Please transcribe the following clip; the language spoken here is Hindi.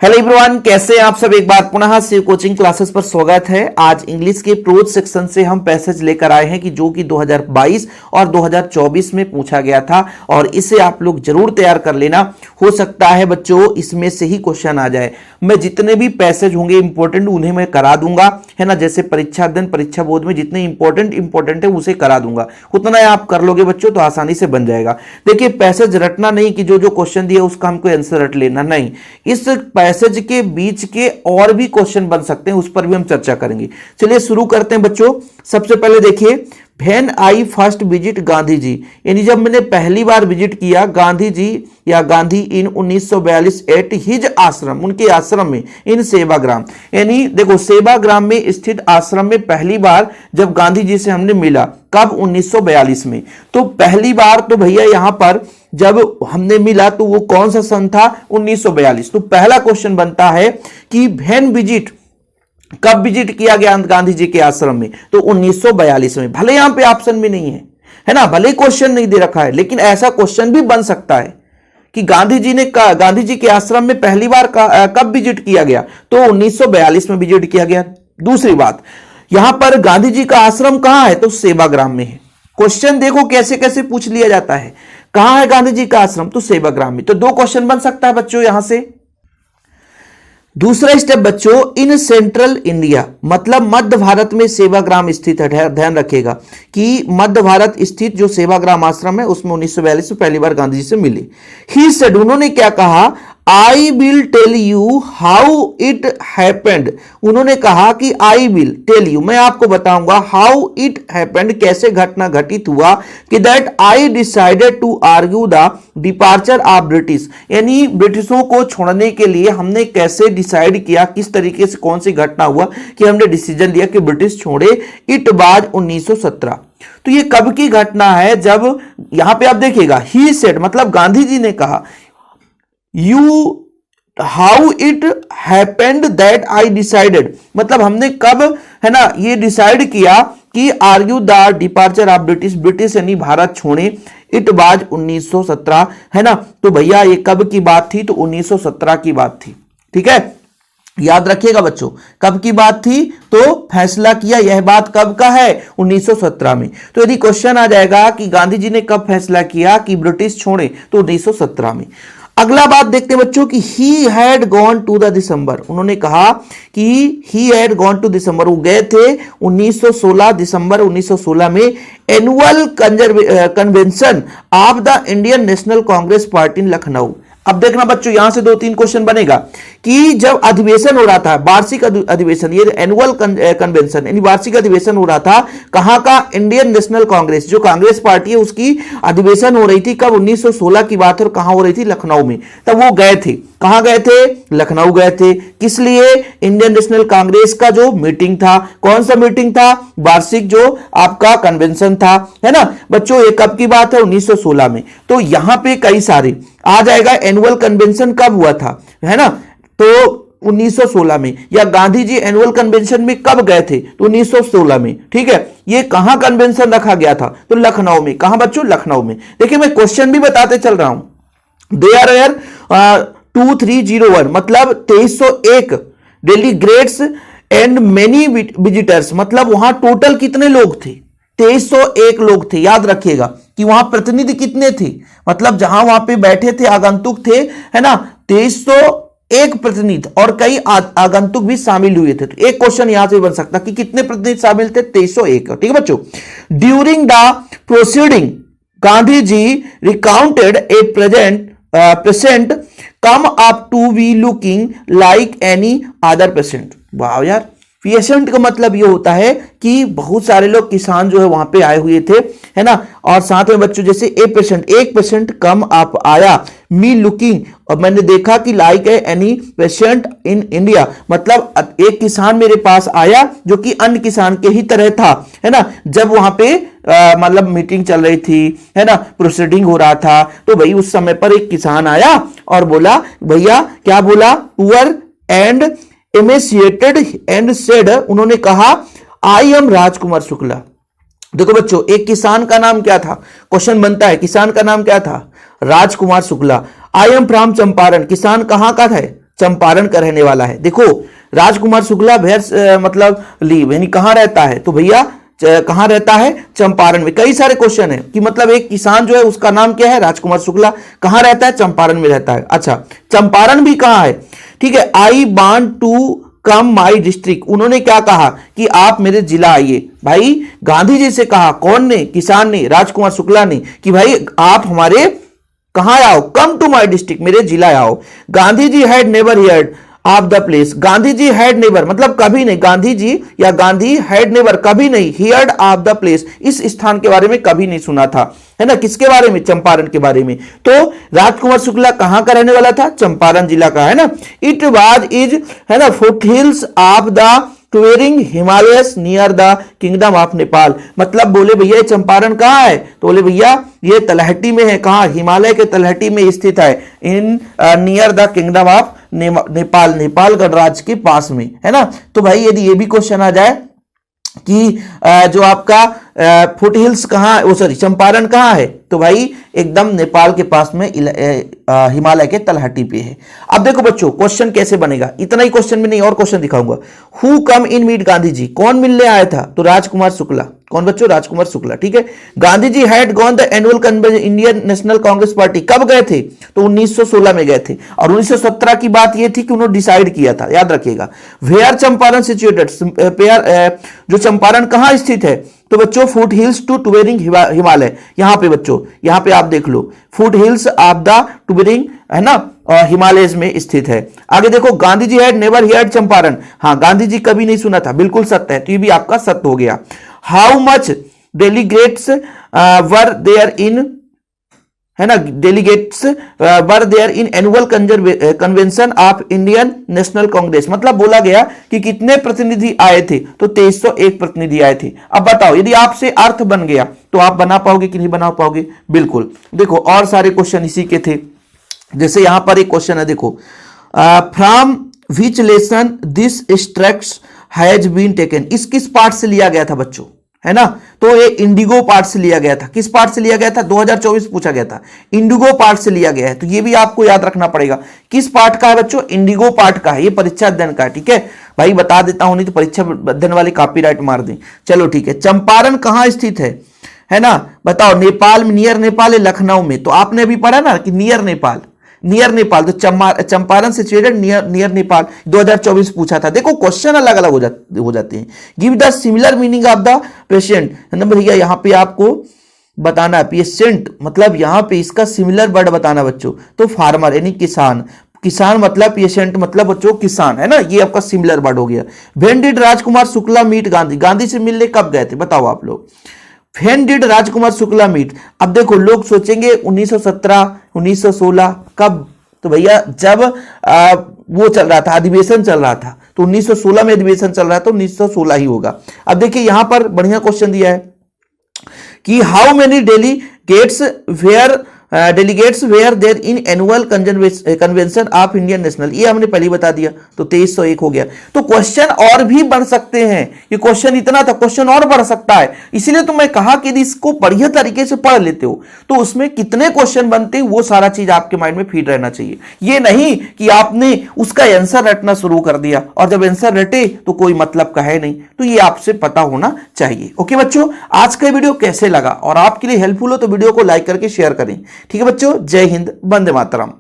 हेलो एवरीवन, कैसे हैं आप सब। एक बार पुनः शिव कोचिंग क्लासेस पर स्वागत है। आज इंग्लिश के प्रोज सेक्शन से हम पैसेज लेकर आए हैं कि जो कि 2022 और 2024 में पूछा गया था और इसे आप लोग जरूर तैयार कर लेना। हो सकता है बच्चों इसमें से ही क्वेश्चन आ जाए। मैं जितने भी पैसेज होंगे इंपॉर्टेंट उन्हें मैं करा दूंगा, है ना। जैसे परीक्षा दिन परीक्षा बोर्ड में जितने इंपॉर्टेंट है उसे करा दूंगा, उतना आप कर लोगे बच्चों तो आसानी से बन जाएगा। देखिए पैसेज रटना नहीं कि जो क्वेश्चन दिया उसका हमको आंसर रट लेना, नहीं। इस पैसेज के बीच के और भी क्वेश्चन बन सकते हैं, उस पर भी हम चर्चा करेंगे। चलिए शुरू करते हैं बच्चों। सबसे पहले देखिए, when I first visit Gandhi ji, यानी जब मैंने पहली बार विजिट किया गांधी जी या गांधी इन 1942 एट हिज आश्रम, उनके आश्रम में, इन सेवाग्राम, यानी देखो सेवाग्राम में स्थित आश्रम में पहली बार जब गांधी जी से हमने मिला, कब? 1942 में। तो पहली बार तो भैया यहां पर जब हमने मिला तो वो कौन सा सन था? 1942। तो पहला क्वेश्चन बनता है कि व्हेन विजिट, कब विजिट किया गया गांधी जी के आश्रम में? तो 1942 में। भले यहां पे ऑप्शन भी नहीं है ना, भले क्वेश्चन नहीं दे रखा है, लेकिन ऐसा क्वेश्चन भी बन सकता है कि गांधी जी के आश्रम में पहली बार कब विजिट किया गया? तो 1942 में विजिट किया गया। दूसरी बात, यहां पर गांधी जी का आश्रम कहां है? तो सेवाग्राम में है। क्वेश्चन देखो कैसे कैसे पूछ लिया जाता है। कहां है गांधी जी का आश्रम? तो सेवाग्राम में। तो दो क्वेश्चन बन सकता है बच्चों यहां से। दूसरा स्टेप बच्चों, इन सेंट्रल इंडिया, मतलब मध्य भारत में सेवाग्राम स्थित है। ध्यान रखिएगा कि मध्य भारत स्थित जो सेवाग्राम आश्रम है उसमें 1942 में पहली बार गांधी जी से मिले। ही सेड, उन्होंने क्या कहा? I will tell you how it happened. उन्होंने कहा कि आई विल टेल यू, मैं आपको बताऊंगा हाउ इट हैपेंड, कैसे घटना घटित हुआ कि that I decided to argue the departure of British, यानी ब्रिटिशों को छोड़ने के लिए हमने कैसे डिसाइड किया, किस तरीके से, कौन सी घटना हुआ कि हमने डिसीजन लिया कि ब्रिटिश छोड़े। It was 1917। तो ये कब की घटना है? जब यहां पे आप देखिएगा ही सेड, मतलब गांधी जी ने कहा, how it happened that I decided, मतलब हमने कब, है ना, ये डिसाइड किया कि argue the departure of British, British यानी भारत छोड़े। इट वाज 1917, है ना। तो भैया ये कब की बात थी? तो 1917 की बात थी। ठीक है, याद रखिएगा बच्चों, कब की बात थी? तो फैसला किया, यह बात कब का है? 1917 में। तो यदि क्वेश्चन आ जाएगा कि गांधी जी ने कब फैसला किया कि ब्रिटिश छोड़े, तो 1917 में। अगला बात देखते हैं बच्चों कि he had gone to the December, उन्होंने कहा कि he had gone to December, वो गए थे 1916, दिसंबर 1916 में annual convention of the Indian National Congress party in Lucknow. अब देखना बच्चों यहां से दो तीन क्वेश्चन बनेगा कि जब अधिवेशन हो रहा था, वार्षिक अधिवेशन, ये एनुअल कन्वेंशन यानी वार्षिक अधिवेशन हो रहा था, कहां का? इंडियन नेशनल कांग्रेस, जो कांग्रेस पार्टी है उसकी अधिवेशन हो रही थी। कब? 1916 की बात है। और कहां हो रही थी? लखनऊ में। तब वो गए थे, कहां गए थे? लखनऊ गए थे। किस लिए? इंडियन नेशनल कांग्रेस का जो मीटिंग था। कौन सा मीटिंग था? वार्षिक जो आपका कन्वेंशन था, है ना बच्चों। ये कब की बात है? 1916 में। तो यहां पे कई सारे आ जाएगा। एनुअल कन्वेंशन कब हुआ था, है ना? तो 1916 में। या गांधी जी एनुअल कन्वेंशन में कब गए थे? तो 1916 में। ठीक है, ये कहां कन्वेंशन रखा गया था? तो लखनऊ में। कहां बच्चों? लखनऊ में। देखिए मैं क्वेश्चन भी बताते चल रहा हूं। दे आर एयर 2301, मतलब 2301 डेलीग्रेट्स एंड मेनी विजिटर्स, मतलब वहां टोटल कितने लोग थे? 2301 लोग थे। याद रखिएगा कि वहां प्रतिनिधि कितने थे, मतलब जहां वहां पे बैठे थे आगंतुक थे, है ना, 2301 प्रतिनिधि और कई आगंतुक भी शामिल हुए थे। तो एक क्वेश्चन यहां से बन सकता कि कितने प्रतिनिधि शामिल थे? 2301। ठीक है बच्चों। During the proceeding Gandhi ji recounted a patient come up to be looking like any other patient. वाह यार, पेशेंट का मतलब ये होता है कि बहुत सारे लोग, किसान जो है वहां पे आए हुए थे, है ना। और साथ में बच्चों जैसे एक पेशेंट कम आप आया, मी लुकिंग, और मैंने देखा कि लाइक है एनी पेशेंट इन इंडिया, मतलब एक किसान मेरे पास आया जो कि अन्य किसान के ही तरह था, है ना। जब वहां पे मतलब मीटिंग चल रही थी, है ना, प्रोसीडिंग हो रहा था, तो भाई उस समय पर एक किसान आया और बोला, भैया क्या बोला? पुअर एंड एमेसिएटेड एंड सेड, उन्होंने कहा आई एम राजकुमार शुक्ला। देखो बच्चों, एक किसान का नाम क्या था? क्वेश्चन बनता है, किसान का नाम क्या था? Rajkumar Shukla. I am from Champaran, किसान कहां का था? चंपारण का रहने वाला है। देखो राजकुमार शुक्ला वेयर मतलब लीव यानी कहां रहता है, तो भैया कहां रहता है, चंपारण में। कई सारे क्वेश्चन है कि मतलब एक किसान जो है उसका नाम क्या है, राजकुमार शुक्ला, कहां रहता है, चंपारण में रहता है। अच्छा चंपारण भी कहां है, ठीक है। I want to come my district, उन्होंने क्या कहा कि आप मेरे जिला आइए। भाई गांधी जी से कहा, कौन ने, किसान ने, राजकुमार शुक्ला ने, कि भाई आप हमारे कहां आओ, कम टू माई डिस्ट्रिक्ट, मेरे जिला आओ। Gandhi ji had never heard of the place, Gandhi ji had never मतलब कभी नहीं, गांधी जी या गांधी हैड नेवर कभी नहीं, हियर्ड ऑफ द प्लेस इस स्थान के बारे में कभी नहीं सुना था, है ना। किसके बारे में, चंपारण के बारे में। तो राजकुमार शुक्ला कहां का रहने वाला था, चंपारण जिला का, है ना। इट वाज इज, है ना, foothills of the touring Himalayas near the kingdom of Nepal, मतलब बोले भैया ये चंपारण कहां है, तो बोले भैया ये तलहटी में है। कहां, हिमालय के तलहटी में स्थित है, in near the kingdom of Nepal, Nepal गणराज्य के पास में, है ना। तो भाई यदि ये भी क्वेश्चन आ जाए कि जो आपका फुट हिल्स कहाँ, वो सॉरी चंपारण कहाँ है, तो भाई एकदम नेपाल के पास में हिमालय के तलहटी पे है। अब देखो बच्चों क्वेश्चन कैसे बनेगा, इतना ही क्वेश्चन में नहीं और क्वेश्चन दिखाऊंगा। Who come in meet Gandhi ji, कौन मिलने आया था, तो राजकुमार शुक्ला। कौन बच्चों, राजकुमार शुक्ला, ठीक है। Gandhi ji had gone the annual convention Indian National Congress party, कब गए थे, तो 1916 में गए थे। और 1917 की बात यह थी कि उन्होंने डिसाइड किया था, याद रखिएगा। वेयर चंपारण सिचुएटेड, जो चंपारण कहां स्थित है, तो बच्चों फुट हिल्स टू टूबेरिंग हिमालय, यहां पे बच्चों, यहां पे आप देख लो फुट हिल्स ऑफ द टूबेरिंग, है ना, हिमालयस में स्थित है। आगे देखो Gandhi ji had never heard Champaran, हाँ गांधी जी कभी नहीं सुना था, बिल्कुल सत्य है, तो ये भी आपका सत्य हो गया। How much delegates were there in, है ना, delegates were there in annual convention of Indian National Congress, मतलब बोला गया कि कितने प्रतिनिधि आए थे, तो 2301 प्रतिनिधि आए थे। अब बताओ यदि आपसे अर्थ बन गया तो आप बना पाओगे कि नहीं बना पाओगे, बिल्कुल। देखो और सारे क्वेश्चन इसी के थे, जैसे यहां पर एक क्वेश्चन है, देखो from which lesson this extracts has been taken, इस किस पार्ट से लिया गया था बच्चों, है ना, तो ये इंडिगो पार्ट से लिया गया था। किस पार्ट से लिया गया था, 2024 पूछा गया था, इंडिगो पार्ट से लिया गया है, तो ये भी आपको याद रखना पड़ेगा। किस पार्ट का है बच्चों, इंडिगो पार्ट का है, ये परीक्षा अध्ययन का है, ठीक है भाई, बता देता हूं नहीं तो परीक्षा अध्ययन वाले कॉपीराइट मार दें। चलो ठीक है, चंपारण कहां स्थित है ना, बताओ, नेपाल में, नियर नेपाल है, लखनऊ में। तो आपने अभी पढ़ा ना कि नियर नेपाल, नियर नेपाल, तो चंपारण सिचुएटेड नियर नेपाल, 2024 पूछा था। देखो क्वेश्चन अलग अलग हो जाते हैं। Give the similar meaning of the patient, number भैया यहां पे आपको बताना है, पेशेंट मतलब यहां पे इसका सिमिलर वर्ड बताना बच्चों, तो फार्मर यानी किसान, किसान मतलब पेशेंट मतलब बच्चों किसान, है ना, ये आपका सिमिलर वर्ड हो गया। When did Rajkumar Shukla meet Gandhi, Gandhi से मिलने कब गए थे, बताओ आप लोग। When did Rajkumar Shukla meet, अब देखो लोग सोचेंगे 1917 1916 कब, तो भैया जब वो चल रहा था, अधिवेशन चल रहा था, तो 1916 में अधिवेशन चल रहा था, तो 1916 ही होगा। अब देखिए यहां पर बढ़िया क्वेश्चन दिया है कि how many delegates were there in annual convention of Indian National, ये हमने पहले बता दिया, तो 2301 हो गया। तो क्वेश्चन और भी बढ़ सकते हैं, ये क्वेश्चन इतना था, क्वेश्चन और बढ़ सकता है, इसीलिए तो मैं कहा कि यदि इसको बढ़िया तरीके से पढ़ लेते हो तो उसमें कितने क्वेश्चन बनते हैं वो सारा चीज आपके माइंड में फीड रहना चाहिए। ये नहीं कि आपने उसका आंसर रटना शुरू कर दिया और जब आंसर रटे तो कोई मतलब का है नहीं, तो ये आपसे पता होना चाहिए। ओके बच्चों, आज का वीडियो कैसे लगा और आपके लिए हेल्पफुल हो तो वीडियो को लाइक करके शेयर करें, ठीक है बच्चों। जय हिंद, वंदे मातरम।